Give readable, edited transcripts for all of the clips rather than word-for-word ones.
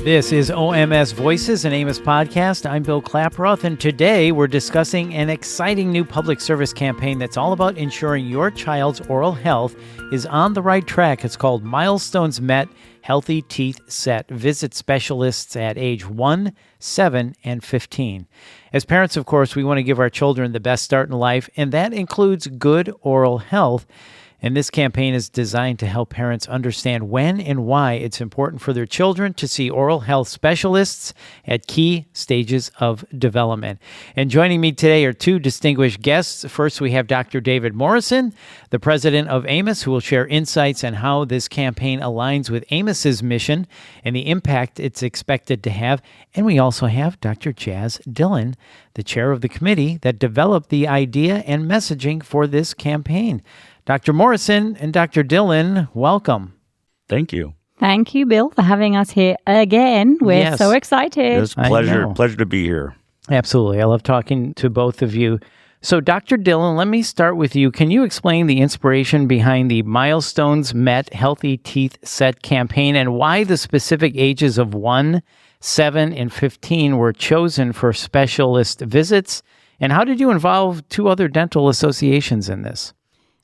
This is OMS Voices, an Amos podcast. I'm Bill Klaproth, and today we're discussing an exciting new public service campaign that's all about ensuring your child's oral health is on the right track. It's called Milestones Met Healthy Teeth Set. Visit specialists at age 1, 7, and 15. As parents, of course, we want to give our children the best start in life, and that includes good oral health. And this campaign is designed to help parents understand when and why it's important for their children to see oral health specialists at key stages of development. And joining me today are two distinguished guests. First, we have Dr. David Morrison, the president of Amos, who will share insights on how this campaign aligns with Amos's mission and the impact it's expected to have. And we also have Dr. Jazz Dillon, the chair of the committee that developed the idea and messaging for this campaign. Dr. Morrison and Dr. Dillon, welcome. Thank you. Thank you, Bill, for having us here again. We're so excited. It's a pleasure to be here. Absolutely. I love talking to both of you. So, Dr. Dillon, let me start with you. Can you explain the inspiration behind the Milestones Met Healthy Teeth Set campaign and why the specific ages of 1, 7, and 15 were chosen for specialist visits? And how did you involve two other dental associations in this?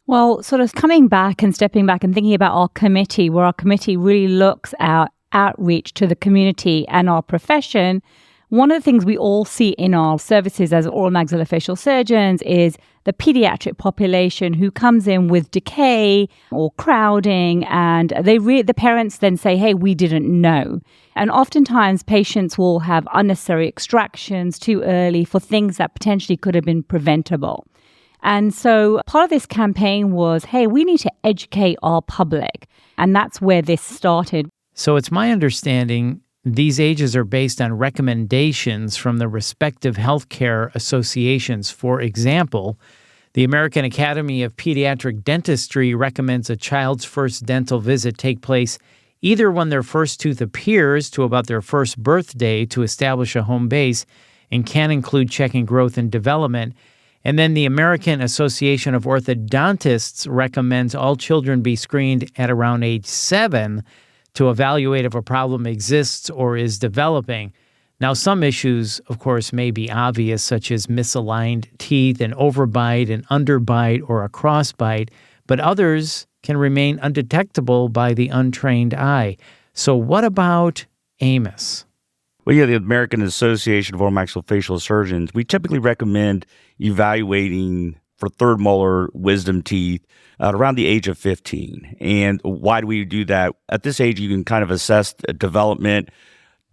Well, sort of coming back and stepping back and thinking about our committee, where our committee really looks at outreach to the community and our profession, one of the things we all see in our services as oral maxillofacial surgeons is the pediatric population who comes in with decay or crowding, and the parents then say, hey, we didn't know. And oftentimes patients will have unnecessary extractions too early for things that potentially could have been preventable. And so part of this campaign was, hey, we need to educate our public. And that's where this started. So it's my understanding these ages are based on recommendations from the respective healthcare associations. For example, the American Academy of Pediatric Dentistry recommends a child's first dental visit take place either when their first tooth appears to about their first birthday to establish a home base and can include checking growth and development. And then the American Association of Orthodontists recommends all children be screened at around age 7 to evaluate if a problem exists or is developing. Now, some issues, of course, may be obvious, such as misaligned teeth, an overbite, an underbite, or a crossbite, but others can remain undetectable by the untrained eye. So what about Amos? Well, yeah, the American Association of Oral Maxillofacial Surgeons, we typically recommend evaluating for third molar wisdom teeth at around the age of 15. And why do we do that? At this age, you can kind of assess development.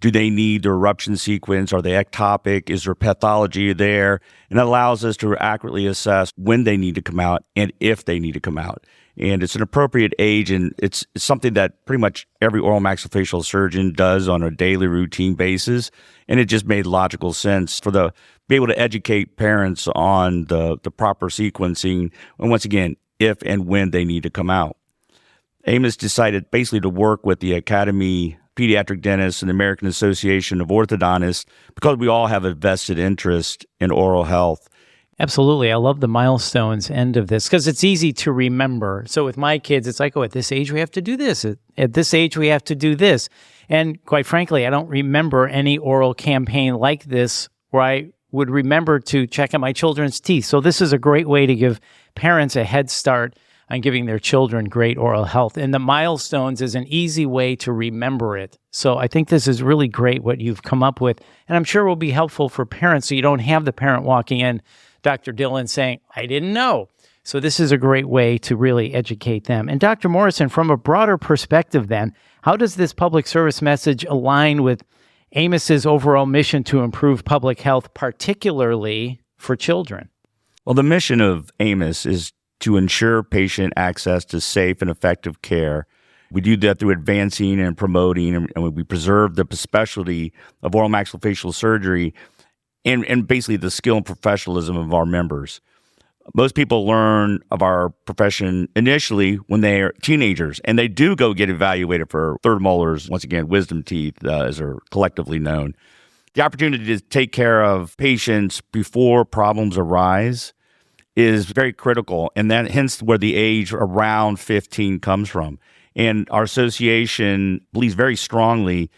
Do they need the eruption sequence? Are they ectopic? Is there pathology there? And that allows us to accurately assess when they need to come out and if they need to come out. And it's an appropriate age, and it's something that pretty much every oral maxillofacial surgeon does on a daily routine basis. And it just made logical sense for be able to educate parents on the proper sequencing, and once again, if and when they need to come out. Amos decided basically to work with the Academy Pediatric Dentists and the American Association of Orthodontists because we all have a vested interest in oral health. Absolutely. I love the milestones end of this because it's easy to remember. So with my kids, it's like, at this age, we have to do this. At this age, we have to do this. And quite frankly, I don't remember any oral campaign like this where I would remember to check out my children's teeth. So this is a great way to give parents a head start on giving their children great oral health. And the milestones is an easy way to remember it. So I think this is really great what you've come up with. And I'm sure will be helpful for parents so you don't have the parent walking in, Dr. Dillon, saying, I didn't know. So this is a great way to really educate them. And Dr. Morrison, from a broader perspective then, how does this public service message align with Amos's overall mission to improve public health, particularly for children? Well, the mission of Amos is to ensure patient access to safe and effective care. We do that through advancing and promoting, and we preserve the specialty of oral maxillofacial surgery and basically the skill and professionalism of our members. Most people learn of our profession initially when they are teenagers, and they do go get evaluated for third molars, once again, wisdom teeth, as are collectively known. The opportunity to take care of patients before problems arise is very critical, and that hence where the age around 15 comes from. And our association believes very strongly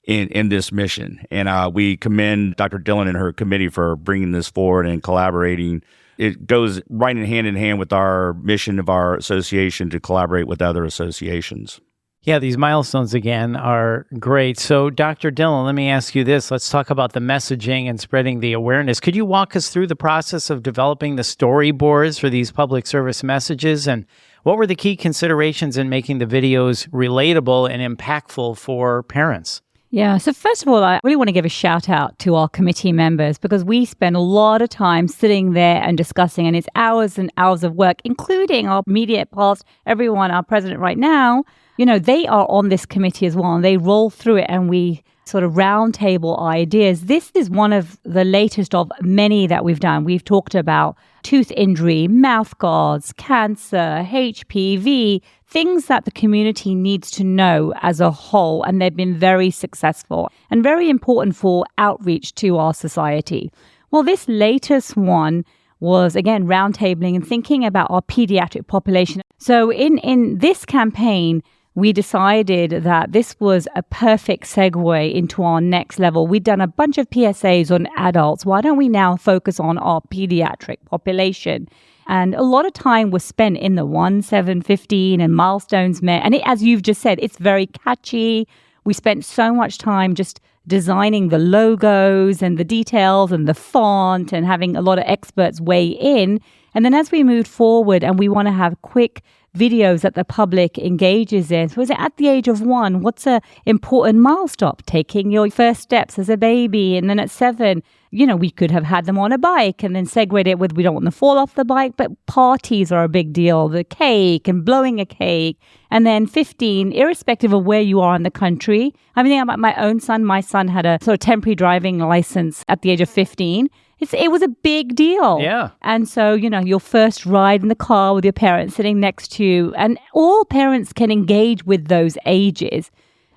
in this mission. And we commend Dr. Dillon and her committee for bringing this forward and collaborating. It goes right in hand with our mission of our association to collaborate with other associations. Yeah, these milestones, again, are great. So, Dr. Dillon, let me ask you this. Let's talk about the messaging and spreading the awareness. Could you walk us through the process of developing the storyboards for these public service messages? And what were the key considerations in making the videos relatable and impactful for parents? Yeah. So first of all, I really want to give a shout out to our committee members because we spend a lot of time sitting there and discussing, and it's hours and hours of work, including our immediate past, everyone, our president right now. They are on this committee as well, and they roll through it, and we sort of roundtable ideas. This is one of the latest of many that we've done. We've talked about tooth injury, mouth guards, cancer, HPV, things that the community needs to know as a whole, and they've been very successful and very important for outreach to our society. Well, this latest one was, again, roundtabling and thinking about our pediatric population. So in this campaign, we decided that this was a perfect segue into our next level. We'd done a bunch of PSAs on adults. Why don't we now focus on our pediatric population? And a lot of time was spent in the 1, 7, 15 and Milestones. And as you've just said, it's very catchy. We spent so much time just designing the logos and the details and the font and having a lot of experts weigh in. And then as we moved forward and we want to have quick videos that the public engages in. So is it at the age of 1? What's a important milestone? Taking your first steps as a baby. And then at 7, we could have had them on a bike and then segued it with, we don't want them to fall off the bike, but parties are a big deal. The cake and blowing a cake. And then 15, irrespective of where you are in the country. I'm thinking about my own son. My son had a sort of temporary driving license at the age of 15. It was a big deal. Yeah. And so, your first ride in the car with your parents sitting next to you, and all parents can engage with those ages.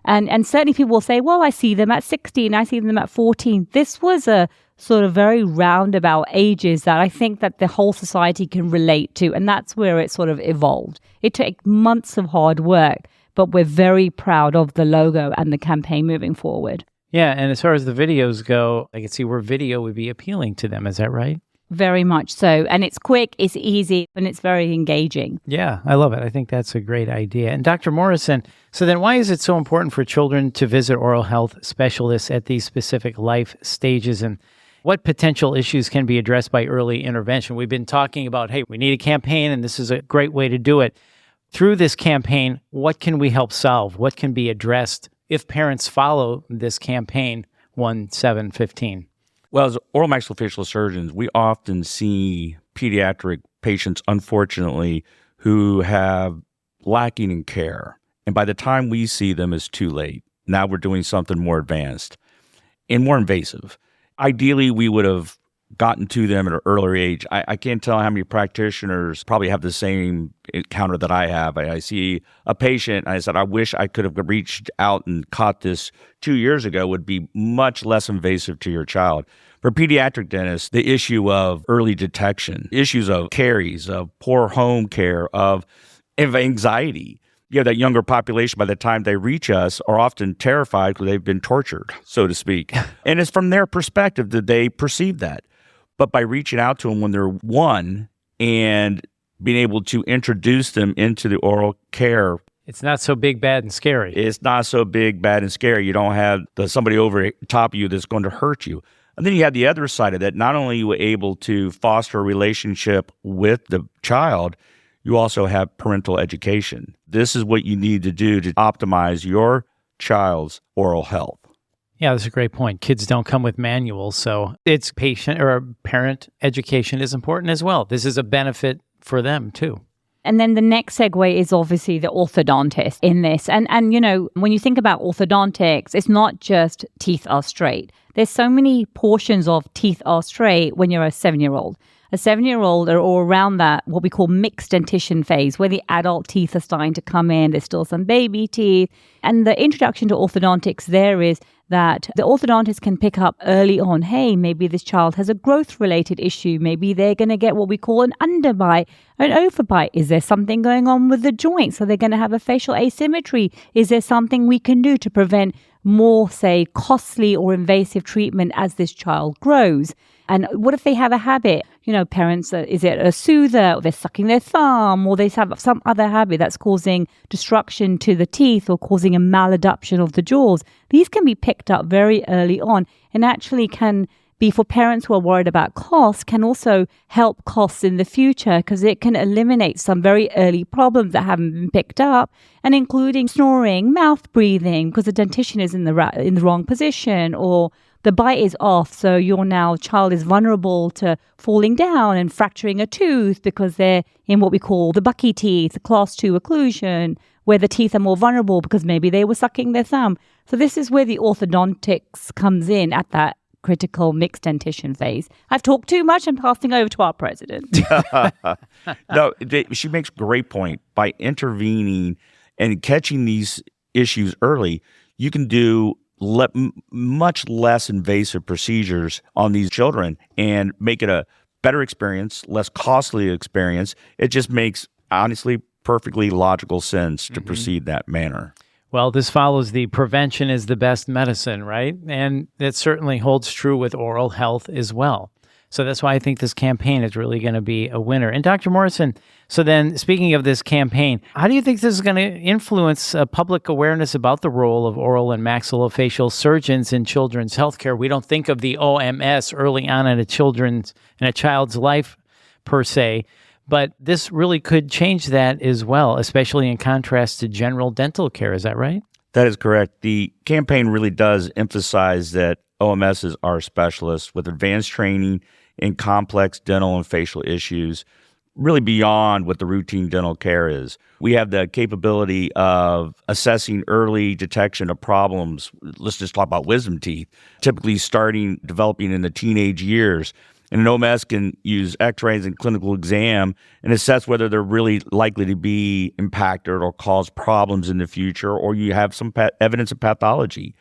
And certainly people will say, well, I see them at 16, I see them at 14. This was a sort of very roundabout ages that I think that the whole society can relate to. And that's where it sort of evolved. It took months of hard work, but we're very proud of the logo and the campaign moving forward. Yeah, and as far as the videos go, I can see where video would be appealing to them. Is that right? Very much so. And it's quick, it's easy, and it's very engaging. Yeah, I love it. I think that's a great idea. And Dr. Morrison, so then why is it so important for children to visit oral health specialists at these specific life stages? And what potential issues can be addressed by early intervention? We've been talking about, hey, we need a campaign, and this is a great way to do it. Through this campaign, what can we help solve? What can be addressed if parents follow this campaign 1, 7, 15? Well, as oral maxillofacial surgeons, we often see pediatric patients, unfortunately, who have lacking in care. And by the time we see them, it's too late. Now we're doing something more advanced and more invasive. Ideally, we would have gotten to them at an earlier age. I can't tell how many practitioners probably have the same encounter that I have. I see a patient, and I said, I wish I could have reached out and caught this 2 years ago. Would be much less invasive to your child. For pediatric dentists, the issue of early detection, issues of caries, of poor home care, of anxiety. That younger population, by the time they reach us, are often terrified because they've been tortured, so to speak. And it's from their perspective that they perceive that. But by reaching out to them when they're 1 and being able to introduce them into the oral care, it's not so big, bad, and scary. It's not so big, bad, and scary. You don't have somebody over top of you that's going to hurt you. And then you have the other side of that. Not only are you able to foster a relationship with the child, you also have parental education. This is what you need to do to optimize your child's oral health. Yeah, that's a great point. Kids don't come with manuals, so it's patient or parent education is important as well. This is a benefit for them too. And then the next segue is obviously the orthodontist in this. And when you think about orthodontics, it's not just teeth are straight. There's so many portions of teeth are straight when you're a 7-year-old. A 7-year-old are all around that, what we call mixed dentition phase, where the adult teeth are starting to come in. There's still some baby teeth. And the introduction to orthodontics there is that the orthodontist can pick up early on, hey, maybe this child has a growth-related issue. Maybe they're going to get what we call an underbite, an overbite. Is there something going on with the joints? So they're going to have a facial asymmetry. Is there something we can do to prevent more, say, costly or invasive treatment as this child grows? And what if they have a habit? Parents, is it a soother, or they're sucking their thumb, or they have some other habit that's causing destruction to the teeth or causing a maladaptation of the jaws? These can be picked up very early on and actually can be, for parents who are worried about costs, can also help costs in the future because it can eliminate some very early problems that haven't been picked up, and including snoring, mouth breathing because the dentition is in the wrong position, or the bite is off, so your child is vulnerable to falling down and fracturing a tooth because they're in what we call the bucky teeth, the class 2 occlusion, where the teeth are more vulnerable because maybe they were sucking their thumb. So this is where the orthodontics comes in at that critical mixed dentition phase. I've talked too much. I'm passing over to our president. No, she makes a great point. By intervening and catching these issues early, you can do much less invasive procedures on these children and make it a better experience, less costly experience. It just makes, honestly, perfectly logical sense to proceed that manner. Well, this follows the prevention is the best medicine, right? And it certainly holds true with oral health as well. So that's why I think this campaign is really going to be a winner. And Dr. Morrison, so then speaking of this campaign, how do you think this is going to influence public awareness about the role of oral and maxillofacial surgeons in children's healthcare? We don't think of the OMS early on in a child's life per se, but this really could change that as well, especially in contrast to general dental care. Is that right? That is correct. The campaign really does emphasize that OMSs are specialists with advanced training in complex dental and facial issues, really beyond what the routine dental care is. We have the capability of assessing early detection of problems. Let's just talk about wisdom teeth, typically developing in the teenage years. And an OMS can use x-rays and clinical exam and assess whether they're really likely to be impacted or cause problems in the future, or you have some evidence of pathology.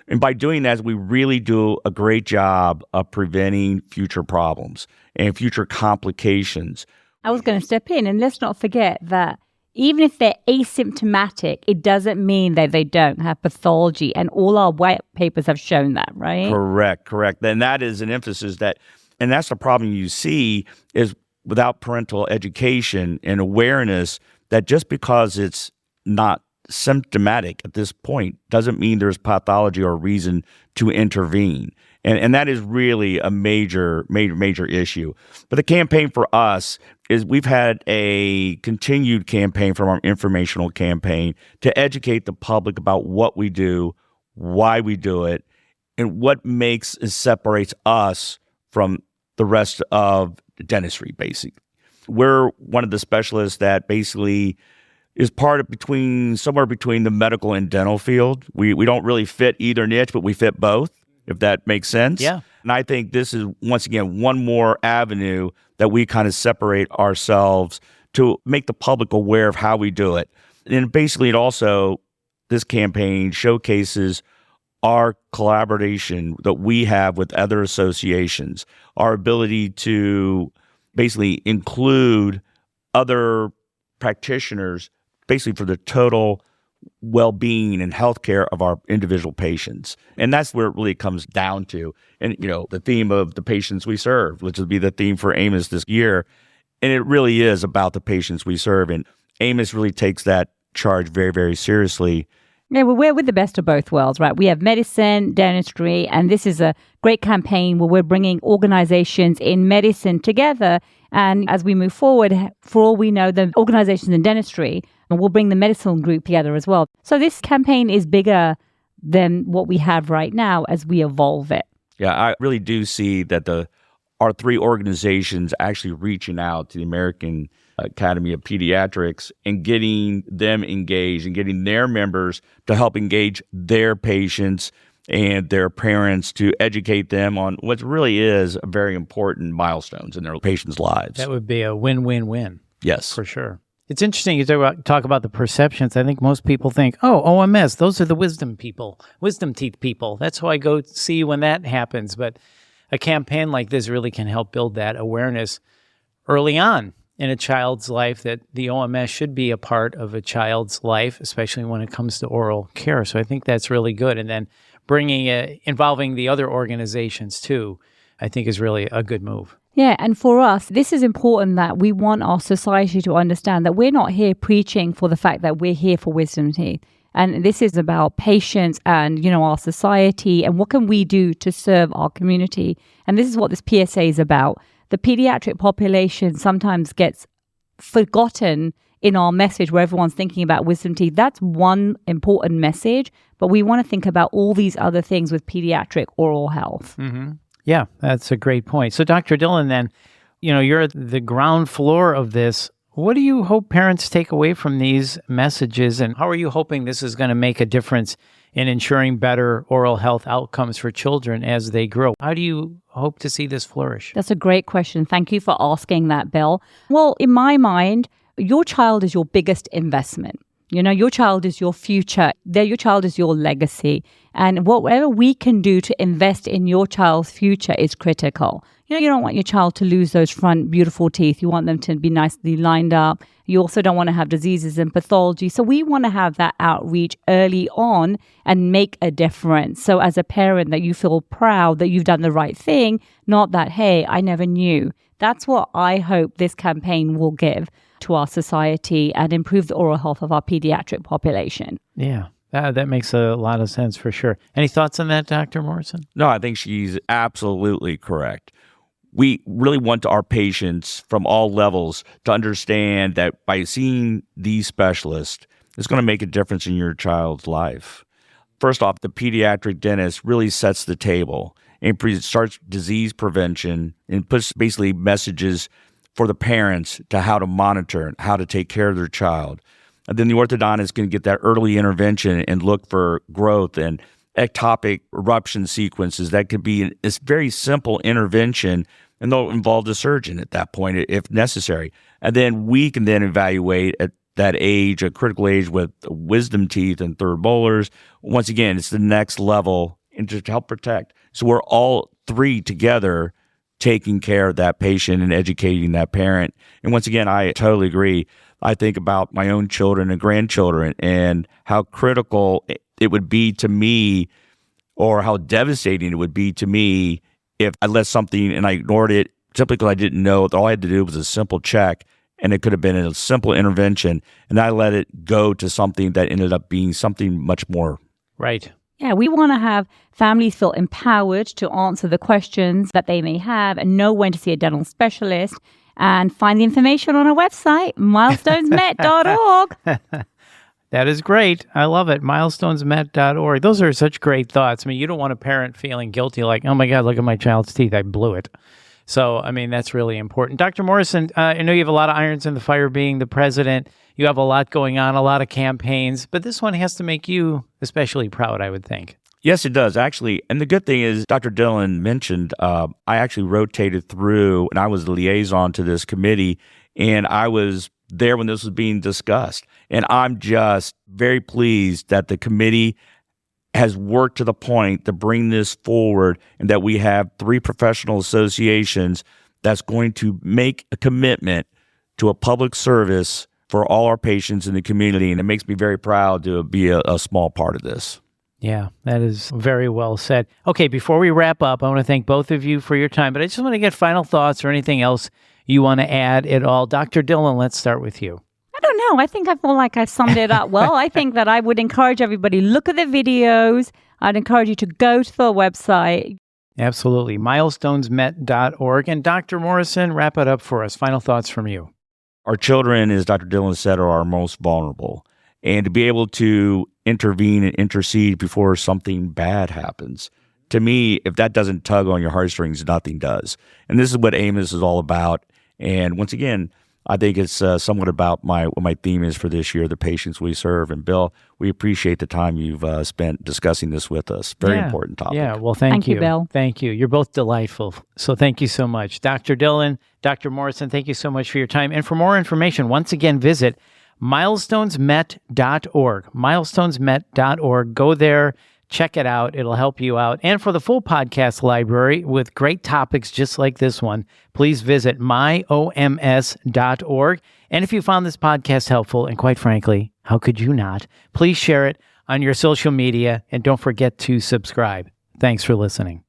And by doing that, we really do a great job of preventing future problems and future complications. I was going to step in, and let's not forget that even if they're asymptomatic, it doesn't mean that they don't have pathology. And all our white papers have shown that, right? Correct. And that is an emphasis and that's the problem you see is without parental education and awareness that just because it's not symptomatic at this point doesn't mean there's pathology or reason to intervene. And that is really a major issue. But the campaign for us is we've had a continued campaign from our informational campaign to educate the public about what we do, why we do it, and what separates us from the rest of dentistry, basically. We're one of the specialists that basically is somewhere between the medical and dental field. We don't really fit either niche, but we fit both, if that makes sense. Yeah. And I think this is, once again, one more avenue that we kind of separate ourselves to make the public aware of how we do it. And basically, this campaign showcases our collaboration that we have with other associations, our ability to basically include other practitioners basically for the total well-being and healthcare of our individual patients. And that's where it really comes down to. And, the theme of the patients we serve, which will be the theme for Amos this year. And it really is about the patients we serve. And Amos really takes that charge very, very seriously. Yeah, well, we're with the best of both worlds, right? We have medicine, dentistry, and this is a great campaign where we're bringing organizations in medicine together. And as we move forward, for all we know, the organizations in dentistry will bring the medicine group together as well. So this campaign is bigger than what we have right now as we evolve it. Yeah, I really do see that our three organizations actually reaching out to the American Academy of Pediatrics and getting them engaged and getting their members to help engage their patients and their parents to educate them on what really is very important milestones in their patients' lives. That would be a win-win-win. Yes. For sure. It's interesting you talk about the perceptions. I think most people think, oh, OMS, those are the wisdom teeth people. That's who I go see when that happens. But a campaign like this really can help build that awareness early on in a child's life, that the OMS should be a part of a child's life, especially when it comes to oral care. So I think that's really good. And then involving the other organizations too, I think is really a good move. Yeah, and for us, this is important that we want our society to understand that we're not here preaching for the fact that we're here for wisdom teeth. And this is about patients and, our society and what can we do to serve our community. And this is what this PSA is about. The pediatric population sometimes gets forgotten in our message where everyone's thinking about wisdom teeth. That's one important message, but we want to think about all these other things with pediatric oral health. Mm-hmm. Yeah, that's a great point. So Dr. Dillon, then, you're at the ground floor of this. What do you hope parents take away from these messages, and how are you hoping this is going to make a difference in ensuring better oral health outcomes for children as they grow? How do you hope to see this flourish? That's a great question. Thank you for asking that, Bill. Well, in my mind, your child is your biggest investment. Your child is your future. Your child is your legacy. And whatever we can do to invest in your child's future is critical. You don't want your child to lose those front beautiful teeth. You want them to be nicely lined up. You also don't want to have diseases and pathology. So we want to have that outreach early on and make a difference. So as a parent, that you feel proud that you've done the right thing, not that, hey, I never knew. That's what I hope this campaign will give to our society and improve the oral health of our pediatric population. Yeah, that makes a lot of sense for sure. Any thoughts on that, Dr. Morrison? No, I think she's absolutely correct. We really want our patients from all levels to understand that by seeing these specialists, it's going to make a difference in your child's life. First off, the pediatric dentist really sets the table and starts disease prevention and puts basically messages for the parents to how to monitor and how to take care of their child. And then the orthodontist can get that early intervention and look for growth and ectopic eruption sequences. That could be a very simple intervention, and they'll involve the surgeon at that point if necessary. And then we can then evaluate at that age, a critical age with wisdom teeth and third molars. Once again, it's the next level and just to help protect. So we're all three together taking care of that patient and educating that parent. And once again, I totally agree. I think about my own children and grandchildren and how critical it would be to me, or how devastating it would be to me if I let something and I ignored it simply because I didn't know. All I had to do was a simple check, and it could have been a simple intervention, and I let it go to something that ended up being something much more. Right. Yeah, we want to have families feel empowered to answer the questions that they may have and know when to see a dental specialist, and find the information on our website, milestonesmet.org. That is great. I love it. Milestonesmet.org. Those are such great thoughts. I mean, you don't want a parent feeling guilty like, oh my God, look at my child's teeth. I blew it. So, I mean, that's really important. Dr. Morrison, I know you have a lot of irons in the fire being the president. You have a lot going on, a lot of campaigns, but this one has to make you especially proud, I would think. Yes, it does, actually. And the good thing is, Dr. Dillon mentioned, I actually rotated through, and I was the liaison to this committee, and I was there when this was being discussed. And I'm just very pleased that the committee has worked to the point to bring this forward, and that we have 3 professional associations that's going to make a commitment to a public service for all our patients in the community. And it makes me very proud to be a small part of this. Yeah, that is very well said. Okay, before we wrap up, I want to thank both of you for your time, but I just want to get final thoughts or anything else you want to add at all. Dr. Dillon, let's start with you. I don't know. I think I feel like I summed it up well. I think that I would encourage everybody, look at the videos. I'd encourage you to go to the website. Absolutely. Milestonesmet.org. And Dr. Morrison, wrap it up for us. Final thoughts from you. Our children, as Dr. Dillon said, are our most vulnerable. And to be able to intervene and intercede before something bad happens, to me, if that doesn't tug on your heartstrings, nothing does. And this is what AMOS is all about. And once again, I think it's somewhat about what my theme is for this year, the patients we serve. And Bill, we appreciate the time you've spent discussing this with us. Very important topic. Yeah, well, thank you. Bill. Thank you. You're both delightful. So thank you so much. Dr. Dillon, Dr. Morrison, thank you so much for your time. And for more information, once again, visit milestonesmet.org. Milestonesmet.org. Go there. Check it out. It'll help you out. And for the full podcast library with great topics just like this one, please visit myoms.org. And if you found this podcast helpful, and quite frankly, how could you not, please share it on your social media and don't forget to subscribe. Thanks for listening.